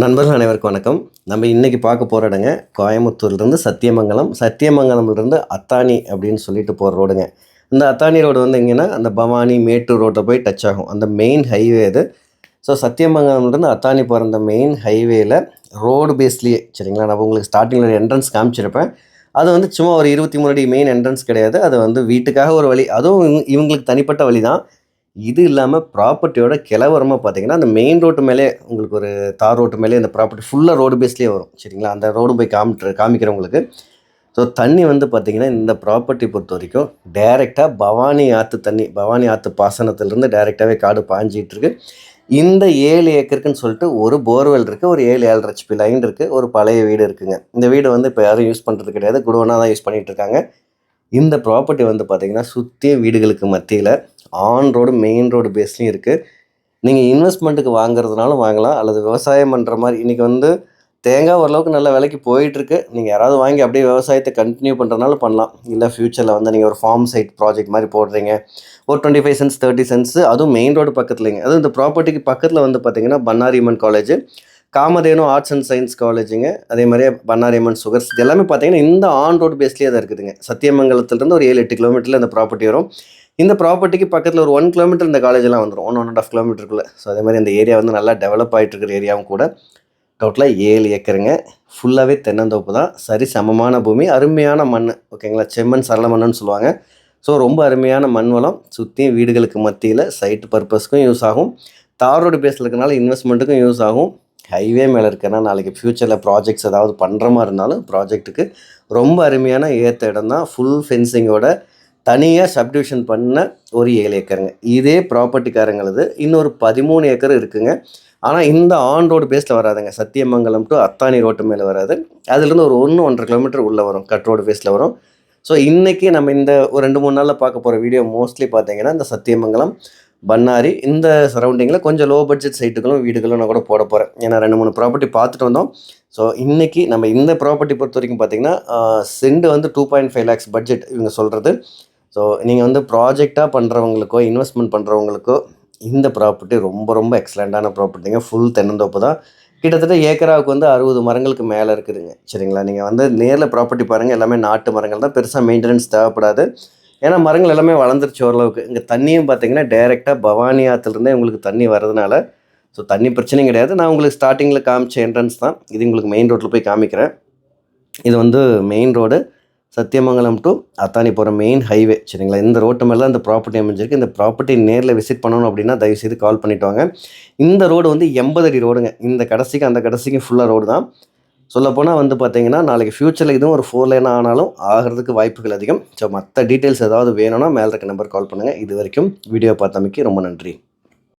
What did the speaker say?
நண்பர்கள் அனைவருக்கும் வணக்கம். நம்ம இன்னைக்கு பார்க்க போகிற இடங்க கோயம்புத்தூர்லேருந்து சத்தியமங்கலம், சத்தியமங்கலம்லேருந்து அத்தானி அப்படின்னு சொல்லிட்டு போகிற ரோடுங்க. இந்த அத்தானி ரோடு வந்து எங்கன்னா அந்த பவானி மேட்டூர் ரோட்டை போய் டச் ஆகும். அந்த மெயின் ஹைவே இது. ஸோ சத்தியமங்கலம்லேருந்து அத்தானி போகிற அந்த மெயின் ஹைவேல ரோடு பேஸ்லேயே சரிங்களா, நான் உங்களுக்கு ஸ்டார்டிங்கில் என்ட்ரன்ஸ் காமிச்சிருப்பேன். அது வந்து சும்மா ஒரு 23 அடி மெயின் என்ட்ரன்ஸ் கிடையாது. அது வந்து வீட்டுக்காக ஒரு வழி, அதுவும் இவங்களுக்கு தனிப்பட்ட வழி தான். இது இல்லாமல் ப்ராப்பர்ட்டியோட கிளவரமாக பார்த்தீங்கன்னா அந்த மெயின் ரோட்டு மேலே உங்களுக்கு ஒரு தார் ரோட்டு மேலே இந்த ப்ராப்பர்ட்டி ஃபுல்லாக ரோடு பேஸ்லேயே வரும் சரிங்களா. அந்த ரோடு போய் காமிக்கிறவங்களுக்கு. ஸோ தண்ணி வந்து பார்த்திங்கன்னா இந்த ப்ராப்பர்ட்டி பொறுத்த வரைக்கும் டைரெக்டாக பவானி ஆற்று தண்ணி, பவானி ஆற்று பாசனத்துலேருந்து டைரெக்டாகவே காடு பாஞ்சிகிட்ருக்கு. இந்த 7 ஏக்கருக்குன்னு சொல்லிட்டு ஒரு போர்வெல் இருக்குது, ஒரு 7-7.5 HP லைன் இருக்குது, ஒரு பழைய வீடு இருக்குதுங்க. இந்த வீடு வந்து இப்போ யாரும் யூஸ் பண்ணுறது கிடையாது, குடோனாக தான் யூஸ் பண்ணிகிட்ருக்காங்க. இந்த ப்ராப்பர்ட்டி வந்து பார்த்திங்கன்னா சுற்றிய வீடுகளுக்கு மத்தியில் ஆன் ரோடு மெயின் ரோடு பேஸ்லையும் இருக்குது. நீங்கள் இன்வெஸ்ட்மெண்ட்டுக்கு வாங்குறதுனாலும் வாங்கலாம், அல்லது விவசாயம் பண்ணுற மாதிரி. இன்றைக்கி வந்து தேங்காய் ஓரளவுக்கு நல்ல விலைக்கு போயிட்டுருக்கு. நீங்கள் யாராவது வாங்கி அப்படியே விவசாயத்தை கண்டினியூ பண்ணுறதுனாலும் பண்ணலாம். இல்லை ஃப்யூச்சரில் வந்து நீங்கள் ஒரு ஃபார்ம் சைட் ப்ராஜெக்ட் மாதிரி போடுறீங்க, ஒரு 25 சென்ட்ஸ் 30 சென்ட்ஸ், அதுவும் மெயின் ரோடு பக்கத்துலேங்க. அதுவும் இந்த ப்ராப்பர்ட்டிக்கு பக்கத்தில் வந்து பார்த்திங்கன்னா Bannariamman college, Kamadhenu arts and science காலேஜுங்க, அதே மாதிரியே பன்னாரியம்மன் சுகர்ஸ், இது எல்லாமே பார்த்தீங்கன்னா இந்த ஆன் ரோடு பேஸ்லேயே தான் இருக்குதுங்க. சத்தியமங்கலத்துலேருந்து ஒரு 7-8 கிலோமீட்டரில் இந்த ப்ராப்பர்ட்டி வரும். இந்த ப்ராப்பர்ட்டிக்கு பக்கத்தில் ஒரு 1 கிலோமீட்டர் இந்த காலேஜெலாம் வந்துடும், 1-1.5 கிலோமீட்டருக்குள்ளே. ஸோ அதே மாதிரி இந்த ஏரியா வந்து நல்லா டெவலப் ஆகிட்டு இருக்கிற ஏரியாவும் கூட. டோட்டலாக 7 ஏக்கருங்க, ஃபுல்லாகவே தென்னந்தோப்பு தான். சரி சமமான பூமி, அருமையான மண், ஓகேங்களா. செம்மண் சரள மண்ணுன்னு சொல்லுவாங்க. ஸோ ரொம்ப அருமையான மண் வளம். சுற்றியும் வீடுகளுக்கு மத்தியில் சைட்டு பர்பஸ்க்கும் யூஸ் ஆகும், தார் ரோடு பேஸில் இருக்கிறனால இன்வெஸ்ட்மெண்ட்டுக்கும் யூஸ் ஆகும். ஹைவே மேலே இருக்கேன்னா நாளைக்கு ஃப்யூச்சரில் ப்ராஜெக்ட்ஸ் ஏதாவது பண்ணுற மாதிரி இருந்தாலும் ப்ராஜெக்ட்டுக்கு ரொம்ப அருமையான ஏற்ற இடம் தான். ஃபுல் ஃபென்சிங்கோட தனியாக சப்டிவிஷன் பண்ண ஒரு 7 ஏக்கருங்க. இதே ப்ராப்பர்ட்டிக்காரங்களது இன்னொரு 13 ஏக்கர் இருக்குங்க. ஆனால் இந்த ஆன் ரோடு பேஸில் வராதுங்க. சத்தியமங்கலம் டு அத்தானி ரோட்டு மேலே வராது. அதுலேருந்து ஒரு 1-1.5 கிலோமீட்டர் உள்ளே வரும், கட் ரோடு பேஸில் வரும். ஸோ இன்றைக்கி நம்ம இந்த ஒரு 2-3 நாளில் பார்க்க போகிற வீடியோ மோஸ்ட்லி பார்த்தீங்கன்னா இந்த சத்தியமங்கலம், பன்னாரி, இந்த சரௌண்டிங்கில் கொஞ்சம் லோ பட்ஜெட் சைட்டுகளும் வீடுகளும் நான் கூட போட போகிறேன். ஏன்னா 2-3 ப்ராப்பர்ட்டி பார்த்துட்டு வந்தோம். ஸோ இன்றைக்கி நம்ம இந்த ப்ராப்பர்ட்டி பொறுத்த வரைக்கும் பார்த்திங்கன்னா சென்ட் வந்து 2.5 lakhs பட்ஜெட் இவங்க சொல்கிறது. ஸோ நீங்கள் வந்து ப்ராஜெக்டாக பண்ணுறவங்களுக்கோ இன்வெஸ்ட்மெண்ட் பண்ணுறவங்களுக்கோ இந்த ப்ராப்பர்ட்டி ரொம்ப ரொம்ப எக்ஸலண்ட்டான ப்ராப்பர்ட்டிங்க. ஃபுல் தென்னந்தோப்பு தான். கிட்டத்தட்ட ஏக்கராவுக்கு வந்து 60 மரங்களுக்கு மேலே இருக்குதுங்க சரிங்களா. நீங்கள் வந்து நேரில் ப்ராப்பர்ட்டி பாருங்கள், எல்லாமே நாட்டு மரங்கள் தான், பெருசாக மெயின்டெனன்ஸ் தேவைப்படாது. ஏன்னா மரங்கள் எல்லாமே வளர்ந்துருச்சு ஓரளவுக்கு. இங்கே தண்ணியும் பார்த்திங்கன்னா டைரெக்டாக பவானி ஆற்றுலேருந்தே உங்களுக்கு தண்ணி வரதுனால ஸோ தண்ணி பிரச்சனையும் கிடையாது. நான் உங்களுக்கு ஸ்டார்டிங்கில் காமிச்ச என்ட்ரன்ஸ் தான் இது. உங்களுக்கு மெயின் ரோட்டில் போய் காமிக்கிறேன். இது வந்து main road, Sathyamangalam to Athani போகிற மெயின் ஹைவே சரிங்களா. இந்த ரோட்டு மேலே தான் இந்த ப்ராப்பர்ட்டி அமைஞ்சிருக்கு. இந்த ப்ராப்பர்ட்டி நேரில் விசிட் பண்ணணும் அப்படின்னா தயவுசெய்து கால் பண்ணிவிட்டு வாங்க. இந்த ரோடு வந்து 80 அடி ரோடுங்க. இந்த கடைசிக்கு அந்த கடைசிக்கு ஃபுல்லாக ரோடு தான். சொல்லப்போனால் வந்து பார்த்தீங்கன்னா நாளைக்கு ஃப்யூச்சரில் இதுவும் ஒரு 4 லேன் ஆனாலும் ஆகிறதுக்கு வாய்ப்புகள் அதிகம். ஸோ மற்ற டீட்டெயில்ஸ் ஏதாவது வேணும்னா மேலே இருக்க நம்பர் கால் பண்ணுங்கள். இது வரைக்கும் வீடியோ பார்த்தமைக்கு ரொம்ப நன்றி.